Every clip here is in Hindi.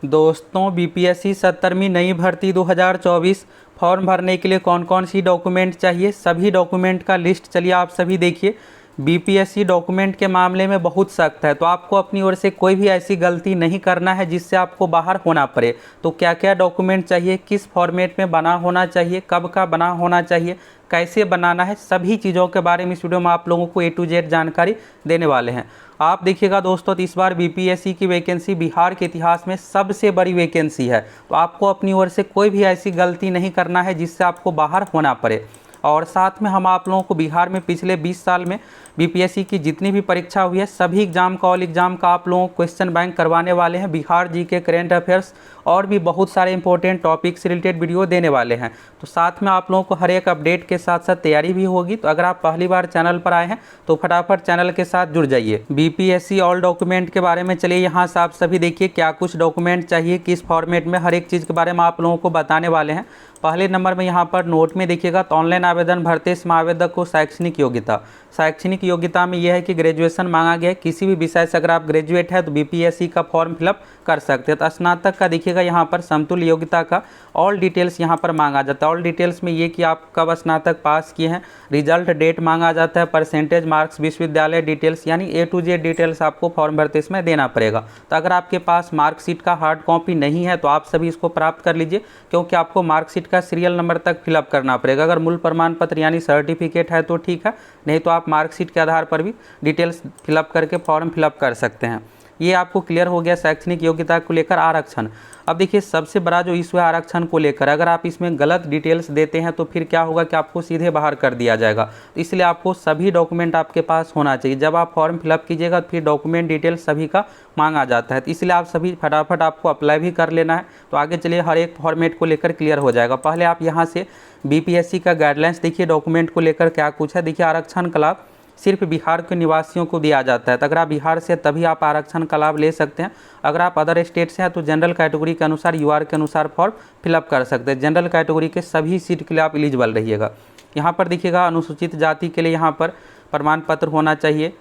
दोस्तों बीपीएससी 70वीं नई भर्ती 2024 फॉर्म भरने के लिए कौन कौन सी डॉक्यूमेंट चाहिए, सभी डॉक्यूमेंट का लिस्ट चलिए आप सभी देखिए। बीपीएससी डॉक्यूमेंट के मामले में बहुत सख्त है, तो आपको अपनी ओर से कोई भी ऐसी गलती नहीं करना है जिससे आपको बाहर होना पड़े। तो क्या क्या डॉक्यूमेंट चाहिए, किस फॉर्मेट में बना होना चाहिए, कब का बना होना चाहिए, कैसे बनाना है, सभी चीज़ों के बारे में इस वीडियो में आप लोगों को A to Z जानकारी देने वाले हैं। आप देखिएगा दोस्तों, तो इस बार बीपीएससी की वैकेंसी बिहार के इतिहास में सबसे बड़ी वैकेंसी है, तो आपको अपनी ओर से कोई भी ऐसी गलती नहीं करना है जिससे आपको बाहर होना पड़े। और साथ में हम आप लोगों को बिहार में पिछले 20 साल में बीपीएससी की जितनी भी परीक्षा हुई है सभी एग्जाम का, ऑल एग्जाम का आप लोगों को क्वेश्चन बैंक करवाने वाले हैं। बिहार जीके, करंट अफेयर्स और भी बहुत सारे इंपॉर्टेंट टॉपिक से रिलेटेड वीडियो देने वाले हैं। तो साथ में आप लोगों को हर एक अपडेट के साथ साथ तैयारी भी होगी। तो अगर आप पहली बार चैनल पर आए हैं तो फटाफट चैनल के साथ जुड़ जाइए। बीपीएससी ऑल डॉक्यूमेंट के बारे में चलिए यहाँ से आप सभी देखिए क्या कुछ डॉक्यूमेंट चाहिए, किस फॉर्मेट में, हर एक चीज़ के बारे में आप लोगों को बताने वाले हैं। पहले नंबर में यहाँ पर नोट में देखिएगा, तो ऑनलाइन आवेदन भरते समय आवेदक को शैक्षणिक योग्यता, शैक्षणिक योग्यता में यह है कि ग्रेजुएशन मांगा गया है। किसी भी विषय से अगर आप ग्रेजुएट है तो बीपीएससी का फॉर्म फिलअप कर सकते हैं। तो स्नातक का देखिएगा यहाँ पर समतुल्य योग्यता का ऑल डिटेल्स यहाँ पर मांगा जाता है। ऑल डिटेल्स में ये कि आप कब स्नातक पास किए हैं, रिजल्ट डेट मांगा जाता है, परसेंटेज मार्क्स, विश्वविद्यालय डिटेल्स, यानी A to Z डिटेल्स आपको फॉर्म भरते समय देना पड़ेगा। तो अगर आपके पास मार्कशीट का हार्ड कॉपी नहीं है तो आप सभी इसको प्राप्त कर लीजिए, क्योंकि आपको मार्कशीट का सीरियल नंबर तक फिलअप करना पड़ेगा। अगर मूल प्रमाण पत्र यानी सर्टिफिकेट है तो ठीक है, नहीं तो आप मार्कशीट के आधार पर भी डिटेल्स फिलअप करके फॉर्म फिलअप कर सकते हैं। ये आपको क्लियर हो गया शैक्षणिक योग्यता को लेकर। आरक्षण, अब देखिए सबसे बड़ा जो इशू है आरक्षण को लेकर, अगर आप इसमें गलत डिटेल्स देते हैं तो फिर क्या होगा कि आपको सीधे बाहर कर दिया जाएगा। तो इसलिए आपको सभी डॉक्यूमेंट आपके पास होना चाहिए। जब आप फॉर्म फिलअप कीजिएगा तो फिर डॉक्यूमेंट डिटेल्स सभी का मांगा जाता है, तो इसलिए आप सभी फटाफट आपको अप्लाई भी कर लेना है। तो आगे चलिए हर एक फॉर्मेट को लेकर क्लियर हो जाएगा। पहले आप यहाँ से बीपीएससी का गाइडलाइंस देखिए, डॉक्यूमेंट को लेकर क्या कुछ है। देखिए आरक्षण का लाभ सिर्फ बिहार के निवासियों को दिया जाता है, तो अगर आप बिहार से तभी आप आरक्षण का लाभ ले सकते हैं। अगर आप अदर स्टेट से हैं तो जनरल कैटेगरी के अनुसार, यूआर के अनुसार फॉर्म फिलअप कर सकते हैं। जनरल कैटेगरी के सभी सीट के लिए आप एलिजिबल रहिएगा। यहाँ पर देखिएगा अनुसूचित जाति के लिए यहाँ पर प्रमाण पत्र होना चाहिए,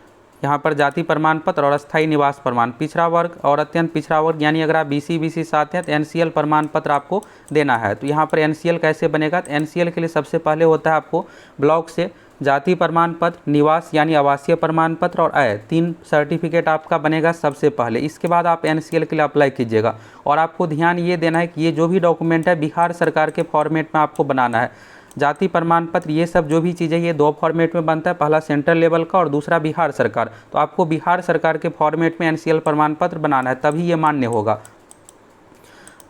यहाँ पर जाति प्रमाण पत्र और अस्थायी निवास प्रमाण। पिछड़ा वर्ग और अत्यंत पिछड़ा वर्ग यानी अगर आप बीसी साथ हैं तो एनसीएल प्रमाण पत्र आपको देना है। तो यहाँ पर एनसीएल कैसे बनेगा, तो एनसीएल के लिए सबसे पहले होता है आपको ब्लॉक से जाति प्रमाण पत्र, निवास यानी आवासीय प्रमाण पत्र और आय, 3 सर्टिफिकेट आपका बनेगा सबसे पहले। इसके बाद आप एनसीएल के लिए अप्लाई कीजिएगा। और आपको ध्यान ये देना है कि ये जो भी डॉक्यूमेंट है बिहार सरकार के फॉर्मेट में आपको बनाना है। जाति प्रमाण पत्र ये सब जो भी चीज़ें ये 2 फॉर्मेट में बनता है, पहला सेंट्रल लेवल का और दूसरा बिहार सरकार। तो आपको बिहार सरकार के फॉर्मेट में एनसीएल प्रमाण पत्र बनाना है, तभी ये मान्य होगा।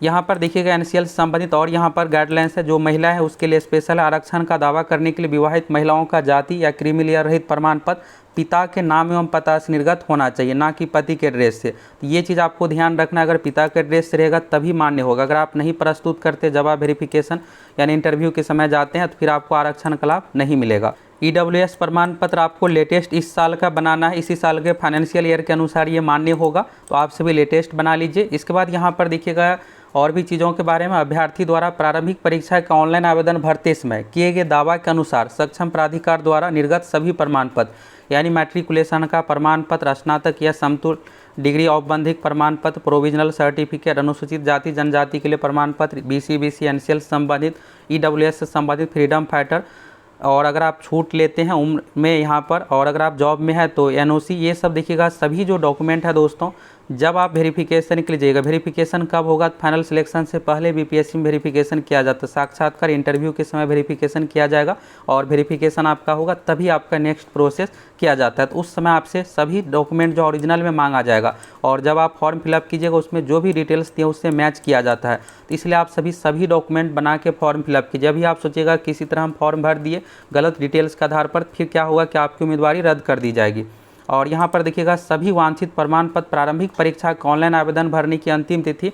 यहाँ पर देखिएगा एनसीएल से संबंधित और यहाँ पर गाइडलाइंस है। जो महिला है उसके लिए स्पेशल आरक्षण का दावा करने के लिए विवाहित महिलाओं का जाति या क्रीमी लेयर रहित प्रमाण पत्र पिता के नाम एवं पता से निर्गत होना चाहिए, ना कि पति के एड्रेस से। तो ये चीज़ आपको ध्यान रखना, अगर पिता के एड्रेस से रहेगा तभी मान्य होगा। अगर आप नहीं प्रस्तुत करते, जब आप वेरिफिकेशन यानी इंटरव्यू के समय जाते हैं तो फिर आपको आरक्षण का लाभ नहीं मिलेगा। ईडब्ल्यूएस प्रमाण पत्र आपको लेटेस्ट इस साल का बनाना है, इसी साल के फाइनेंशियल ईयर के अनुसार ये मान्य होगा। तो आप सभी लेटेस्ट बना लीजिए। इसके बाद यहाँ पर देखिएगा और भी चीज़ों के बारे में। अभ्यर्थी द्वारा प्रारंभिक परीक्षा का ऑनलाइन आवेदन भरते समय किए गए दावा के अनुसार सक्षम प्राधिकार द्वारा निर्गत सभी प्रमाण पत्र यानी मैट्रिकुलेशन का प्रमाण पत्र, स्नातक या समतुल्य डिग्री औपबंधिक प्रमाण पत्र, प्रोविजनल सर्टिफिकेट, अनुसूचित जाति जनजाति के लिए प्रमाण पत्र, बीसी एनसीएल से संबंधित, ईडब्ल्यूएस से संबंधित, फ्रीडम फाइटर, और अगर आप छूट लेते हैं उम्र में यहाँ पर, और अगर आप जॉब में है तो एनओसी, ये सब देखिएगा सभी जो डॉक्यूमेंट है दोस्तों। जब आप वेरिफिकेशन के लिए जाइएगा, वेरिफिकेशन कब होगा, फाइनल सिलेक्शन से पहले बीपीएससी में वेरिफिकेशन किया जाता है। साक्षात्कार इंटरव्यू के समय वेरिफिकेशन किया जाएगा और वेरिफिकेशन आपका होगा तभी आपका नेक्स्ट प्रोसेस किया जाता है। तो उस समय आपसे सभी डॉक्यूमेंट जो ओरिजिनल में मांगा जाएगा, और जब आप फॉर्म फिलअप कीजिएगा उसमें जो भी डिटेल्स दिए उससे मैच किया जाता है। तो इसलिए आप सभी डॉक्यूमेंट बना के फॉर्म फिलअप कीजिए। अभी आप सोचिएगा किसी तरह हम फॉर्म भर दिए गलत डिटेल्स के आधार पर, फिर क्या होगा कि आपकी उम्मीदवारी रद्द कर दी जाएगी। और यहाँ पर देखिएगा सभी वांछित प्रमाण पत्र प्रारंभिक परीक्षा का ऑनलाइन आवेदन भरने की अंतिम तिथि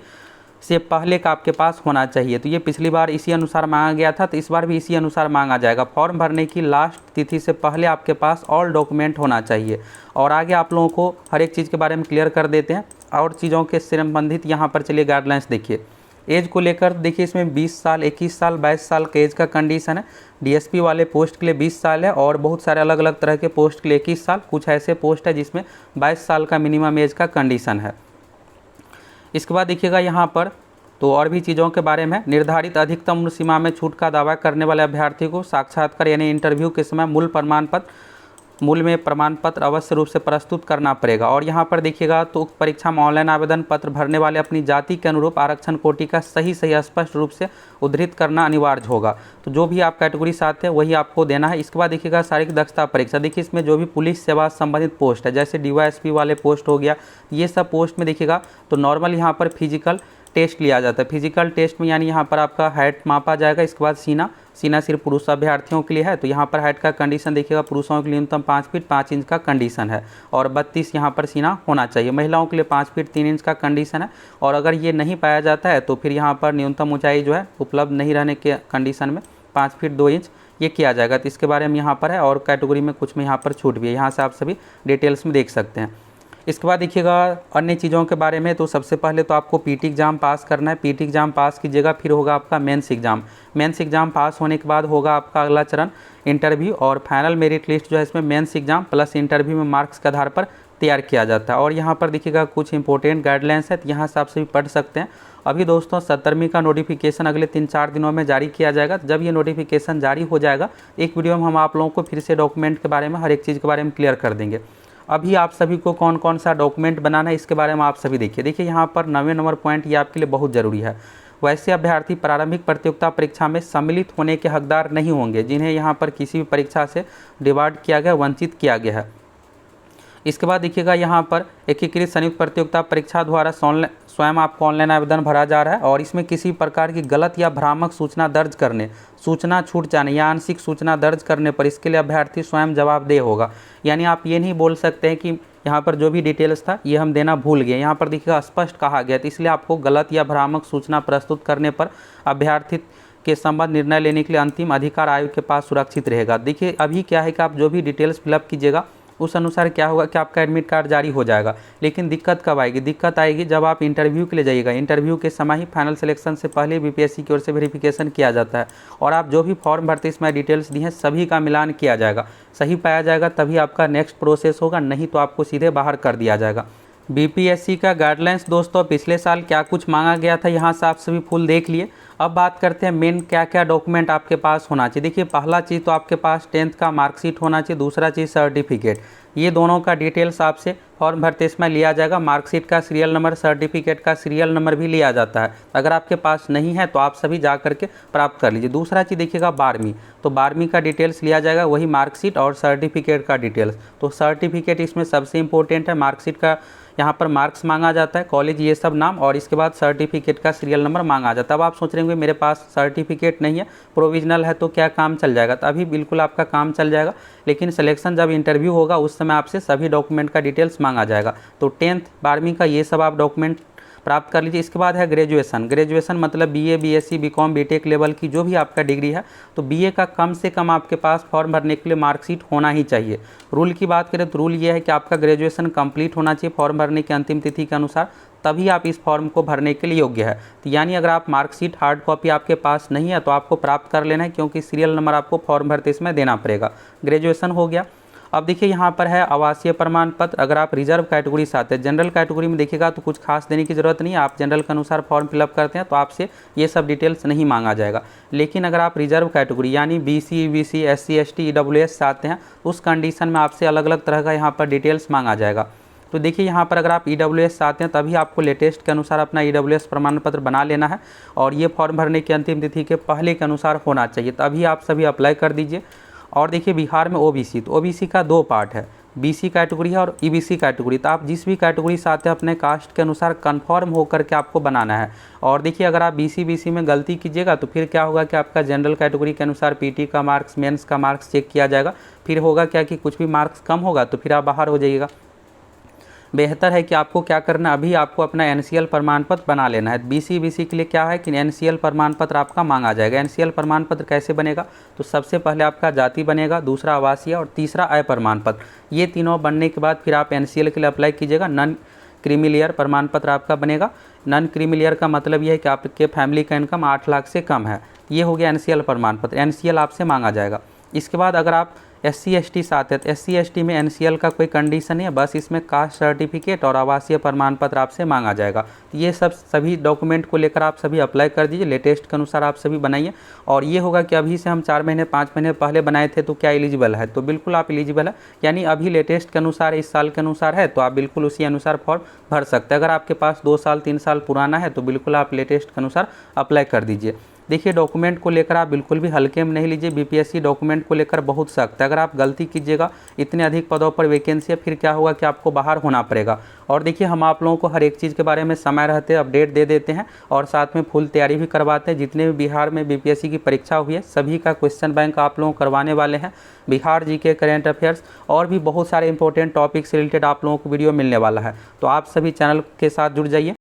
से पहले का आपके पास होना चाहिए। तो ये पिछली बार इसी अनुसार मांगा गया था, तो इस बार भी इसी अनुसार मांगा जाएगा। फॉर्म भरने की लास्ट तिथि से पहले आपके पास ऑल डॉक्यूमेंट होना चाहिए। और आगे आप लोगों को हर एक चीज़ के बारे में क्लियर कर देते हैं। और चीज़ों के संबंधित यहाँ पर चलिए गाइडलाइंस देखिए। एज को लेकर देखिए इसमें 20 साल, 21 साल, 22 साल का एज का कंडीशन है। डीएसपी वाले पोस्ट के लिए 20 साल है और बहुत सारे अलग अलग तरह के पोस्ट के लिए 21 साल। कुछ ऐसे पोस्ट है जिसमें 22 साल का मिनिमम एज का कंडीशन है। इसके बाद देखिएगा यहाँ पर तो और भी चीज़ों के बारे में, निर्धारित अधिकतम उम्र सीमा में छूट का दावा करने वाले अभ्यर्थी को साक्षात्कार यानी इंटरव्यू के समय मूल में प्रमाण पत्र अवश्य रूप से प्रस्तुत करना पड़ेगा। और यहाँ पर देखिएगा तो उक्त परीक्षा में ऑनलाइन आवेदन पत्र भरने वाले अपनी जाति के अनुरूप आरक्षण कोटि का सही स्पष्ट रूप से उद्धृत करना अनिवार्य होगा। तो जो भी आप कैटेगरी से आते हैं वही आपको देना है। इसके बाद देखिएगा शारीरिक दक्षता परीक्षा, देखिए इसमें जो भी पुलिस सेवा संबंधित पोस्ट है जैसे DYSP वाले पोस्ट हो गया, ये सब पोस्ट में देखिएगा तो नॉर्मल यहाँ पर फिजिकल टेस्ट लिया जाता है। फिजिकल टेस्ट में यानी यहाँ पर आपका हाइट मापा जाएगा। इसके बाद सीना सिर्फ पुरुष अभ्यर्थियों के लिए है, तो यहाँ पर हाइट का कंडीशन देखिएगा पुरुषों के लिए न्यूनतम 5 फीट 5 इंच का कंडीशन है और 32 यहाँ पर सीना होना चाहिए। महिलाओं के लिए 5 फीट 3 इंच का कंडीशन है और अगर ये नहीं पाया जाता है तो फिर यहाँ पर न्यूनतम ऊंचाई जो है उपलब्ध नहीं रहने के कंडीशन में 5 फीट 2 इंच ये किया जाएगा। तो इसके बारे में यहाँ पर है और कैटेगरी में कुछ में यहाँ पर छूट भी है, यहाँ से आप सभी डिटेल्स में देख सकते हैं। इसके बाद देखिएगा अन्य चीज़ों के बारे में, तो सबसे पहले तो आपको PT एग्ज़ाम पास करना है। PT एग्ज़ाम पास कीजिएगा, फिर होगा आपका मेंस एग्ज़ाम पास होने के बाद होगा आपका अगला चरण इंटरव्यू और फाइनल मेरिट लिस्ट जो है इसमें मेंस एग्ज़ाम प्लस इंटरव्यू में मार्क्स के आधार पर तैयार किया जाता है। और यहाँ पर देखिएगा कुछ इंपॉर्टेंट गाइडलाइंस है, तो यहाँ से आप सभी पढ़ सकते हैं। अभी दोस्तों 70वीं का नोटिफिकेशन अगले 3-4 दिनों में जारी किया जाएगा। जब ये नोटिफिकेशन जारी हो जाएगा एक वीडियो में हम आप लोगों को फिर से डॉक्यूमेंट के बारे में हर एक चीज़ के बारे में क्लियर कर देंगे। अभी आप सभी को कौन कौन सा डॉक्यूमेंट बनाना है इसके बारे में आप सभी देखिए यहाँ पर 9वें नंबर पॉइंट ये आपके लिए बहुत ज़रूरी है। वैसे अभ्यर्थी प्रारंभिक प्रतियोगिता परीक्षा में सम्मिलित होने के हकदार नहीं होंगे जिन्हें यहाँ पर किसी भी परीक्षा से डिवार्ड किया गया, वंचित किया गया है। इसके बाद देखिएगा यहाँ पर एकीकृत संयुक्त प्रतियोगिता परीक्षा द्वारा स्वयं आपको ऑनलाइन आवेदन भरा जा रहा है और इसमें किसी प्रकार की गलत या भ्रामक सूचना दर्ज करने, सूचना छूट जाने या आंशिक सूचना दर्ज करने पर इसके लिए अभ्यर्थी स्वयं जवाबदेह होगा। यानी आप ये नहीं बोल सकते हैं कि यहाँ पर जो भी डिटेल्स था ये हम देना भूल गए, यहाँ पर देखिएगा स्पष्ट कहा गया, तो इसलिए आपको गलत या भ्रामक सूचना प्रस्तुत करने पर अभ्यर्थी के संबंध निर्णय लेने के लिए अंतिम अधिकार आयोग के पास सुरक्षित रहेगा। देखिए अभी क्या है कि आप जो भी डिटेल्स फिलअप कीजिएगा उस अनुसार क्या होगा कि आपका एडमिट कार्ड जारी हो जाएगा। लेकिन दिक्कत कब आएगी? दिक्कत आएगी जब आप इंटरव्यू के लिए जाइएगा। इंटरव्यू के समय ही फाइनल सिलेक्शन से पहले BPSC की ओर से वेरिफिकेशन किया जाता है और आप जो भी फॉर्म भरते इसमें डिटेल्स दी हैं सभी का मिलान किया जाएगा। सही पाया जाएगा तभी आपका नेक्स्ट प्रोसेस होगा, नहीं तो आपको सीधे बाहर कर दिया जाएगा। BPSC का गाइडलाइंस दोस्तों पिछले साल क्या कुछ मांगा गया था यहाँ से आप सभी फुल देख लिए। अब बात करते हैं मेन क्या क्या डॉक्यूमेंट आपके पास होना चाहिए। देखिए पहला चीज़ तो आपके पास 10th का मार्कशीट होना चाहिए, दूसरा चीज़ सर्टिफिकेट। ये दोनों का डिटेल्स आपसे फॉर्म भरते इसमें लिया जाएगा। मार्कशीट का सीरियल नंबर, सर्टिफिकेट का सीरियल नंबर भी लिया जाता है। अगर आपके पास नहीं है तो आप सभी जा करके प्राप्त कर लीजिए। दूसरा चीज़ देखिएगा 12वीं, तो 12वीं का डिटेल्स लिया जाएगा, वही मार्कशीट और सर्टिफिकेट का डिटेल्स। तो सर्टिफिकेट इसमें सबसे इंपॉर्टेंट है। मार्कशीट का यहाँ पर मार्क्स मांगा जाता है, कॉलेज ये सब नाम, और इसके बाद सर्टिफिकेट का सीरियल नंबर मांगा जाता है। अब आप सोच रहे होंगे मेरे पास सर्टिफिकेट नहीं है, प्रोविजनल है, तो क्या काम चल जाएगा? तो अभी बिल्कुल आपका काम चल जाएगा, लेकिन सिलेक्शन जब इंटरव्यू होगा उस समय आपसे सभी डॉक्यूमेंट का डिटेल्स मांगा जाएगा। तो 10th 12वीं का ये सब आप डॉक्यूमेंट प्राप्त कर लीजिए। इसके बाद है ग्रेजुएशन मतलब BA BSc BCom BTech level की जो भी आपका डिग्री है, तो BA का कम से कम आपके पास फॉर्म भरने के लिए मार्कशीट होना ही चाहिए। रूल की बात करें तो रूल ये है कि आपका ग्रेजुएशन कंप्लीट होना चाहिए फॉर्म भरने की अंतिम तिथि के अनुसार, तभी आप इस फॉर्म को भरने के लिए योग्य है। तो यानी अगर आप मार्कशीट हार्ड कॉपी आपके पास नहीं है तो आपको प्राप्त कर लेना है, क्योंकि सीरियल नंबर आपको फॉर्म भरते इसमें देना पड़ेगा। ग्रेजुएशन हो गया। अब देखिए यहाँ पर है आवासीय प्रमाण पत्र। अगर आप रिजर्व कैटेगरी से आते हैं, जनरल कैटेगरी में देखिएगा तो कुछ खास देने की ज़रूरत नहीं है, आप जनरल के अनुसार फॉर्म फिलअप करते हैं तो आपसे ये सब डिटेल्स नहीं मांगा जाएगा। लेकिन अगर आप रिजर्व कैटेगरी यानी BC EBC SC ST EWS से आते हैं उस कंडीशन में आपसे अलग अलग तरह का यहाँ पर डिटेल्स मांगा जाएगा। तो देखिए यहाँ पर अगर आप EWS से आते हैं तभी आपको लेटेस्ट के अनुसार अपना EWS प्रमाण पत्र बना लेना है और ये फॉर्म भरने की अंतिम तिथि के पहले के अनुसार होना चाहिए, तभी आप सभी अप्लाई कर दीजिए। और देखिए बिहार में OBC, तो OBC का 2 पार्ट है, BC कैटेगरी है और EBC कैटेगरी। तो आप जिस भी कैटेगरी से आते हैं अपने कास्ट के अनुसार कन्फर्म होकर के आपको बनाना है। और देखिए अगर आप BC में गलती कीजिएगा तो फिर क्या होगा कि आपका जनरल कैटेगरी के अनुसार PT का मार्क्स, मेंस का मार्क्स चेक किया जाएगा, फिर होगा क्या कि कुछ भी मार्क्स कम होगा तो फिर आप बाहर हो जाइएगा। बेहतर है कि आपको क्या करना, अभी आपको अपना NCL प्रमाण पत्र बना लेना है। BC BC के लिए क्या है कि NCL प्रमाण पत्र आपका मांगा जाएगा। NCL प्रमाण पत्र कैसे बनेगा? तो सबसे पहले आपका जाति बनेगा, दूसरा आवासीय और तीसरा आय प्रमाण पत्र। ये तीनों बनने के बाद फिर आप NCL के लिए अप्लाई कीजिएगा। नॉन क्रीमी लेयर प्रमाण पत्र आपका बनेगा। नॉन क्रीमी लेयर का मतलब ये है कि आपके फैमिली का इनकम 8 लाख से कम है। ये हो गया NCL प्रमाण पत्र, NCL आपसे मांगा जाएगा। इसके बाद अगर आप SC/ST से आते हैं तो SC/ST में NCL का कोई कंडीशन नहीं है, बस इसमें कास्ट सर्टिफिकेट और आवासीय प्रमाण पत्र आपसे मांगा जाएगा। ये सभी डॉक्यूमेंट को लेकर आप सभी अप्लाई कर दीजिए, लेटेस्ट के अनुसार आप सभी बनाइए। और ये होगा कि अभी से हम 4 महीने 5 महीने पहले बनाए थे तो क्या एलिजिबल है, तो बिल्कुल आप एलिजिबल है, यानी अभी लेटेस्ट के अनुसार इस साल के अनुसार है तो आप बिल्कुल उसी अनुसार फॉर्म भर सकते हैं। अगर आपके पास 2 साल 3 साल पुराना है तो बिल्कुल आप लेटेस्ट के अनुसार अप्लाई कर दीजिए। देखिए डॉक्यूमेंट को लेकर आप बिल्कुल भी हल्के में नहीं लीजिए, BPSC डॉक्यूमेंट को लेकर बहुत सख्त है। अगर आप गलती कीजिएगा, इतने अधिक पदों पर वैकेंसी है, फिर क्या होगा कि आपको बाहर होना पड़ेगा। और देखिए हम आप लोगों को हर एक चीज़ के बारे में समय रहते अपडेट दे देते हैं और साथ में फुल तैयारी भी करवाते हैं। जितने भी बिहार में BPSC की परीक्षा हुई है सभी का क्वेश्चन बैंक आप लोगों को करवाने वाले हैं। बिहार GK, करेंट अफेयर्स और भी बहुत सारे इंपॉर्टेंट टॉपिक से रिलेटेड आप लोगों को वीडियो मिलने वाला है। तो आप सभी चैनल के साथ जुड़ जाइए।